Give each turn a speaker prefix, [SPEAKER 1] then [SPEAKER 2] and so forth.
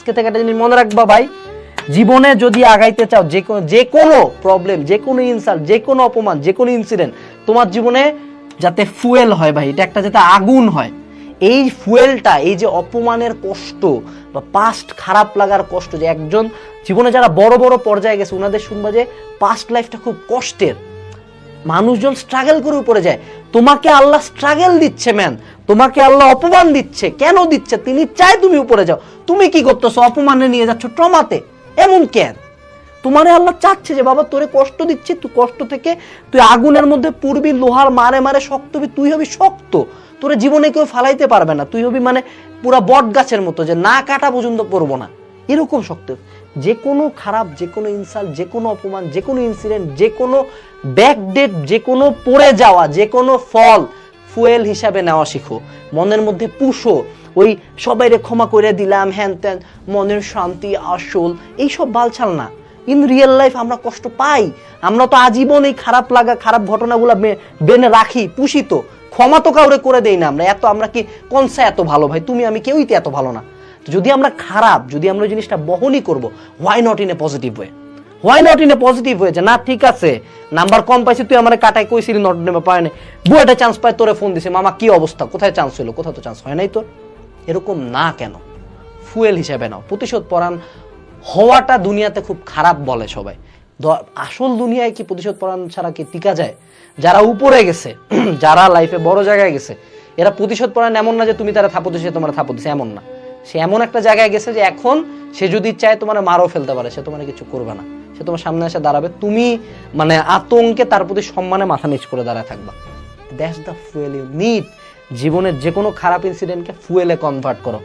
[SPEAKER 1] আজকে থেকে একটা জিনিস মনে রাখবা ভাই, জীবনে যদি আগাইতে চাও, যে কোনো প্রবলেম, যে কোনো ইনসাল্ট, যে কোনো অপমান, যে কোনো ইনসিডেন্ট তোমার জীবনে যাতে ফুয়েল হয় ভাই, এটা একটা যাতে আগুন হয়। এই ফুয়েলটা, এই যে অপমানের কষ্ট বা পাস্ট খারাপ লাগার কষ্ট, যে একজন জীবনে যারা বড় বড় পর্যায়ে গেছে ওনাদের শুনবা যে পাস্ট লাইফটা খুব কষ্টের, মানুষজন স্ট্রাগল করে উপরে যায়। তোমাকে আল্লাহ স্ট্রাগল দিচ্ছে ম্যান, তোমাকে আল্লাহ অপমান দিচ্ছে। কেন দিচ্ছে? তিনি চায় তুমি উপরে যাও। তুমি কি করতেছো? অপমানে নিয়ে যাচ্ছ ট্রমাতে। এমন কেন? তোমারে আল্লাহ চাচ্ছে যে বাবা তোরে কষ্ট দিচ্ছে, তুই কষ্ট থেকে তুই আগুনের মধ্যে পুরবি, লোহার মারে মারে শক্ত হবি, তুই হবি শক্ত, তোরে জীবনে কেউ ফালাইতে পারবে না, তুই হবি মানে পুরা বট গাছের মতো, যে না কাটা পর্যন্ত পড়বো না, এরকম শক্ত। যে কোনো খারাপ, যে কোনো ইনসাল্ট, যে কোনো অপমান, যে কোনো ইনসিডেন্ট, যে কোনো ব্যাকডেট, যে কোনো পড়ে যাওয়া, যে কোনো ফল ফুয়েল হিসাবে নেওয়া শিখো, মনের মধ্যে পুষো। ওই সবাইরে ক্ষমা করে দিলাম, হ্যান ত্যান, মনের শান্তি আসল, এইসব বালছাল না। ইন রিয়েল লাইফ আমরা কষ্ট পাই, আমরা তো আজীবন এই খারাপ লাগা, খারাপ ঘটনাগুলো বেনে রাখি, পুষি। তো ক্ষমা তো কাউরে করে দেই না আমরা। আমরা কি কনসা এত ভালো ভাই? তুমি আমি কেউই তো এত ভালো না। যদি আমরা খারাপ, যদি আমরা ওই জিনিসটা বহনই করবো, why not in a positive way? Why not in a positive way? যে না ঠিক আছে, নাম্বার কম পাইছি, তুই আমার কাটায় কইছিলি নট নেবে পায় না, বইটা চান্স পায়, তোরে ফোন দিছে, মামা কি অবস্থা, কোথায় চান্স হলো? কোথাও তো চান্স হয় নাই তোর। এরকম না কেন? ফুয়েল হিসেবে নাও। প্রতিশোধ পরায়ণ হওয়াটা দুনিয়াতে খুব খারাপ বলে সবাই। আসল দুনিয়ায় কি প্রতিশোধ পরায়ণ ছাড়া কি টিকা যায়? যারা উপরে গেছে, যারা লাইফে বড় জায়গায় গেছে, এরা প্রতিশোধ পরায়ণ এমন না যে তুমি তারা থাপো দিছে, তোমার থাপো দিছে, এমন না। সে এমন একটা জায়গায় গেছে যে এখন সে যদি চায় তোমার মারও ফেলতে পারে, সে তোমার কিছু করবে না, সে তোমার সামনে এসে দাঁড়াবে, তুমি মানে আতঙ্কে তার প্রতি সম্মানে মাথা নিচ করে দাঁড়ায় থাকবা। That's the fuel you need. জীবনের যে কোনো খারাপ ইনসিডেন্টকে ফুয়েলে কনভার্ট করো।